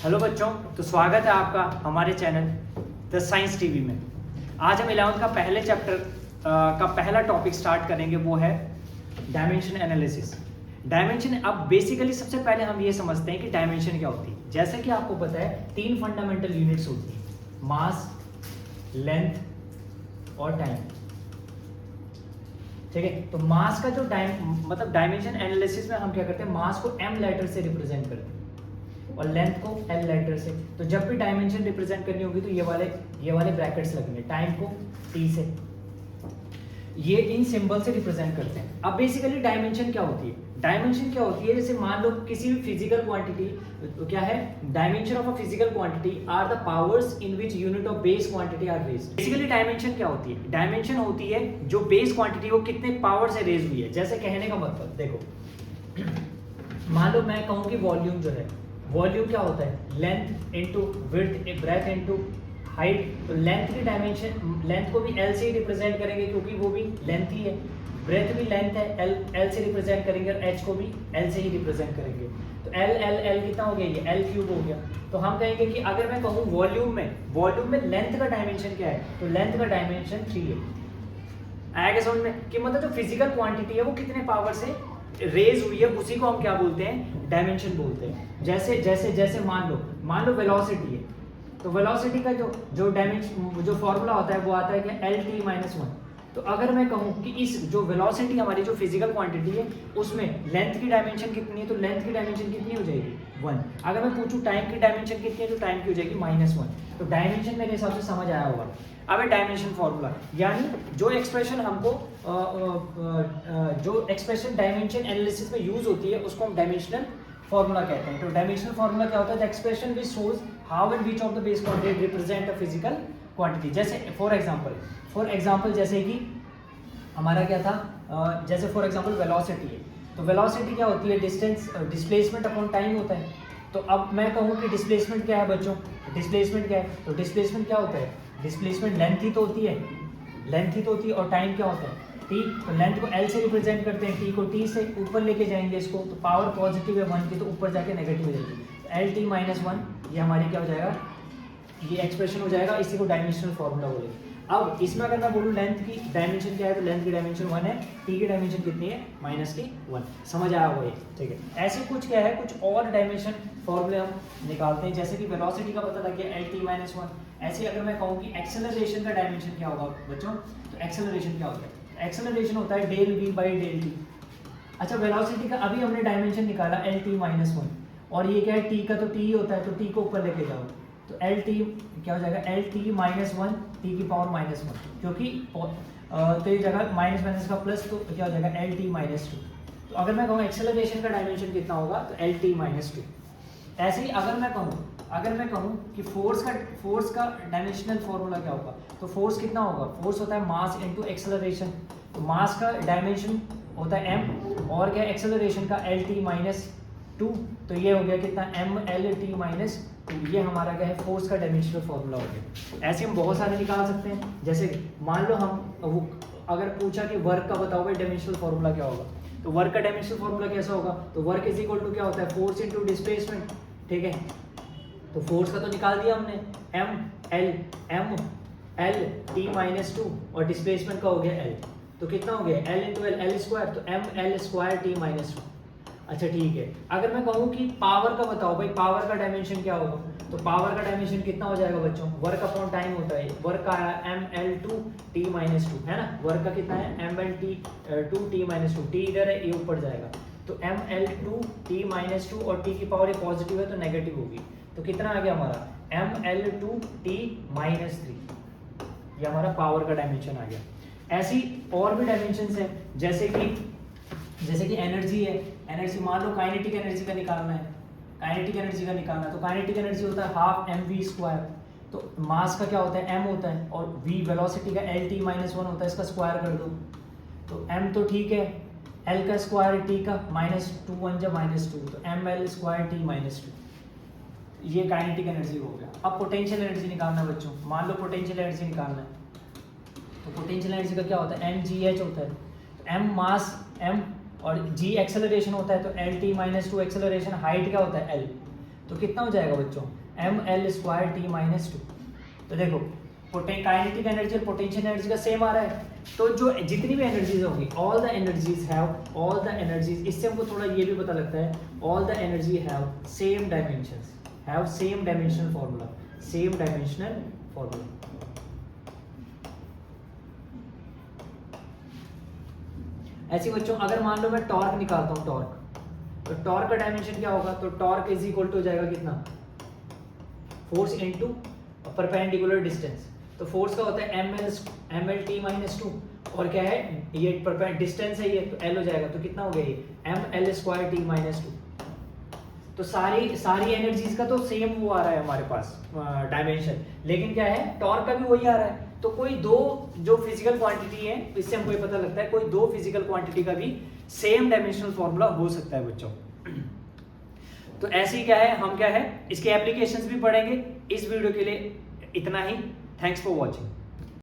Hello बच्चों, तो स्वागत है आपका हमारे चैनल द साइंस टीवी में। आज हम 11th का पहले चैप्टर का पहला टॉपिक स्टार्ट करेंगे, वो है डायमेंशन एनालिसिस। डायमेंशन, अब बेसिकली सबसे पहले हम ये समझते हैं कि डायमेंशन क्या होती है। जैसे कि आपको पता है 3 फंडामेंटल यूनिट्स होती हैं, मास, लेंथ और टाइम। ठीक है, तो मास का जो डायमेंशन एनालिसिस में हम क्या करते हैं, मास को m लेटर से रिप्रेजेंट करते हैं और लेंथ को l लेटर से। तो जब भी डायमेंशन रिप्रेजेंट करनी होगी तो ये वाले ब्रैकेट्स लगेंगे, टाइम को t से, ये इन सिंबल से रिप्रेजेंट करते हैं। अब बेसिकली डायमेंशन क्या होती है? डायमेंशन क्या होती है, जैसे मान लो किसी भी फिजिकल क्वांटिटी, तो क्या है, dimension of a physical quantity are the powers in which unit of base quantity are raised. Basically dimension क्या होती है? डायमेंशन होती है जो बेस क्वांटिटी वो कितने पावर से रेज हुई है। जैसे कहने का मतलब देखो, मान लो मैं कहूँ कि वॉल्यूम जो है, वॉल्यूम क्या होता है, length into width, breadth into height. तो लेंथ की डायमेंशन, लेंथ को भी L से ही रिप्रेजेंट करेंगे क्योंकि वो भी लेंथ ही है, ब्रेथ भी लेंथ है, L से रिप्रेजेंट करेंगे और H को भी L से ही रिप्रेजेंट करेंगे। तो L कितना हो गया, ये L क्यूब हो गया। तो हम कहेंगे कि अगर मैं कहूँ वॉल्यूम में लेंथ का डायमेंशन क्या है, तो लेंथ का डायमेंशन 3 है। आएगा समझ में कि मतलब जो फिजिकल क्वांटिटी है वो कितने पावर से रेज हुई है, उसी को हम क्या बोलते हैं, डायमेंशन बोलते हैं। जैसे मान लो वेलोसिटी है, तो वेलोसिटी का जो डायमेंशन, जो फॉर्मूला होता है वो आता है कि LT-1। तो अगर मैं कहूँ कि इस जो वेलोसिटी हमारी जो फिजिकल क्वांटिटी है उसमें लेंथ की डायमेंशन कितनी है, तो लेंथ की डायमेंशन कितनी हो जाएगी, 1। अगर मैं पूछूं टाइम की डायमेंशन कितनी है, तो टाइम की हो जाएगी -1। तो डायमेंशन मेरे हिसाब से समझ आया होगा। अब डायमेंशन फॉर्मूला, यानी जो एक्सप्रेशन हमको जो एक्सप्रेशन डायमेंशन एनालिसिस में यूज होती है उसको हम डायमेंशनल फॉर्मूला कहते हैं। तो डायमेंशनल फॉर्मूला क्या होता है, the expression which shows how and which of the base quantity represent a physical quantity. जैसे फॉर एग्जांपल जैसे कि हमारा क्या था, जैसे फॉर एग्जांपल वेलोसिटी है, तो वेलोसिटी क्या होती है, डिस्प्लेसमेंट अपॉन टाइम होता है। तो अब मैं कहूँ कि डिस्प्लेसमेंट क्या है बच्चों, डिस्प्लेसमेंट क्या है, तो डिस्प्लेसमेंट क्या होता है, डिस्प्लेसमेंट लेंथ ही तो होती है, और टाइम क्या होता है, t। तो लेंथ को L से रिप्रेजेंट करते हैं, t को t से ऊपर लेके जाएंगे इसको, तो पावर पॉजिटिव है 1 की, तो ऊपर जाके नेगेटिव हो जाएगी। LT-1 ये हमारी क्या हो जाएगा, ये एक्सप्रेशन हो जाएगा, इसी को डायमेंशनल फॉर्मूला बोलेंगे। अब इसमें अगर मैं बोलूँ लेंथ की डायमेंशन क्या है, तो लेंथ की डायमेंशन 1 है, t की डायमेंशन कितनी है, -1। समझ आया हुआ ये, ठीक है। ऐसे कुछ क्या है, कुछ और डायमेंशन फॉर्मूले हम निकालते हैं। जैसे कि वेलोसिटी का पता लग गया, LT-1। ऐसे अगर मैं कहूँ कि एक्सेलरेशन का डायमेंशन क्या होगा बच्चों, तो एक्सेलरेशन क्या होता है, एक्सेलरेशन होता है del v by del t। अच्छा, वेलोसिटी का अभी हमने डायमेंशन निकाला LT-1, और ये क्या है, t का तो t ही होता है, तो t को ऊपर लेके जाओ, तो LT क्या हो जाएगा, LT-1 t की पावर -1, क्योंकि तो ये जगह माइनस माइनस का प्लस, तो क्या हो जाएगा LT-2। तो अगर मैं कहूँ एक्सेलरेशन का डायमेंशन कितना होगा, तो LT-2। ऐसे ही अगर मैं कहूँ कि फोर्स का डायमेंशनल फॉर्मूला क्या होगा, तो फोर्स कितना होगा, फोर्स होता है मास इनटू एक्सेलरेशन। तो मास का डायमेंशन होता है m, और क्या एक्सेलरेशन का LT-2। तो ये हो गया कितना, MLT-2। ये हमारा क्या है, फोर्स का डायमेंशनल फॉर्मूला हो गया। ऐसे हम बहुत सारे निकाल सकते हैं। जैसे मान लो हम अगर पूछा कि वर्क का बताओ भाई डायमेंशनल फॉर्मूला क्या होगा, तो वर्क का डायमेंशनल फॉर्मूला कैसा होगा, तो वर्क इज इक्वल टू क्या होता है, फोर्स इनटू डिस्प्लेसमेंट। ठीक है, तो फोर्स का तो निकाल दिया हमने, MLT-2, और डिस्प्लेसमेंट का हो गया L। तो कितना हो गया, L इंटू L स्क्वायर, तो ML2T-2। अच्छा ठीक है, अगर मैं कहूँ कि पावर का बताओ भाई, पावर का डायमेंशन क्या होगा, तो पावर का डायमेंशन कितना हो जाएगा बच्चों, वर्क अपॉन टाइम होता है, वर्क का ML2T-2 है ना, वर्क का कितना है, ML2T-2, T इधर है, ये ऊपर जाएगा, तो ML2T-2, और T की पावर ये पॉजिटिव है तो नेगेटिव होगी। तो कितना आ गया हमारा, ML2T-3, ये हमारा पावर का डायमेंशन आ गया। ऐसी और भी डायमेंशंस हैं, जैसे कि एनर्जी है, एनर्जी मान लो काइनेटिक एनर्जी का निकालना है, तो काइनेटिक एनर्जी होता है 12mv²। तो मास का क्या होता है, m होता है, और v वेलोसिटी का LT-1 होता है, इसका स्क्वायर कर दो, तो m तो ठीक है, l का स्क्वायर t का -2 तो ML2T-2। ये काइनेटिक एनर्जी हो गया। अब पोटेंशियल एनर्जी निकालना है बच्चों, मान लो पोटेंशियल एनर्जी निकालना है, तो पोटेंशियल एनर्जी का क्या होता है, mgh होता है, तो m मास m और g एक्सेलरेशन होता है, तो LT-2 एक्सेलरेशन, हाइट क्या होता है L। तो कितना हो जाएगा बच्चों, ml²t-2। तो देखो काइनेटिक एनर्जी और पोटेंशियल एनर्जी का सेम आ रहा है, तो जो जितनी भी एनर्जीज होंगी, ऑल द एनर्जीज, इससे हमको थोड़ा ये भी पता लगता है, all the energy have same dimensions, have same dimensional formula, same dimensional formula. ऐसे बच्चों अगर मान लो मैं टॉर्क निकालता हूँ, टॉर्क, तो टॉर्क का डायमेंशन क्या होगा, तो टॉर्क इज इक्वल टू हो जाएगा कितना, फोर्स इनटू परपेंडिकुलर डिस्टेंस। तो फोर्स का होता है ml/t-2, और क्या है ये डिस्टेंस है ये, तो l हो जाएगा, तो कितना हो गया ये ml²t-2। तो सारी एनर्जीज का तो सेम वो आ रहा है हमारे पास डायमेंशन, लेकिन क्या है टॉर्क का भी वही आ रहा है। तो कोई दो जो फिजिकल क्वांटिटी है, इससे हमको ये पता लगता है कोई दो फिजिकल क्वांटिटी का भी सेम डायमेंशनल फॉर्मूला हो सकता है बच्चों। तो ऐसे ही क्या है, हम क्या है इसके एप्लीकेशंस भी पढ़ेंगे। इस वीडियो के लिए इतना ही, थैंक्स फॉर वॉचिंग।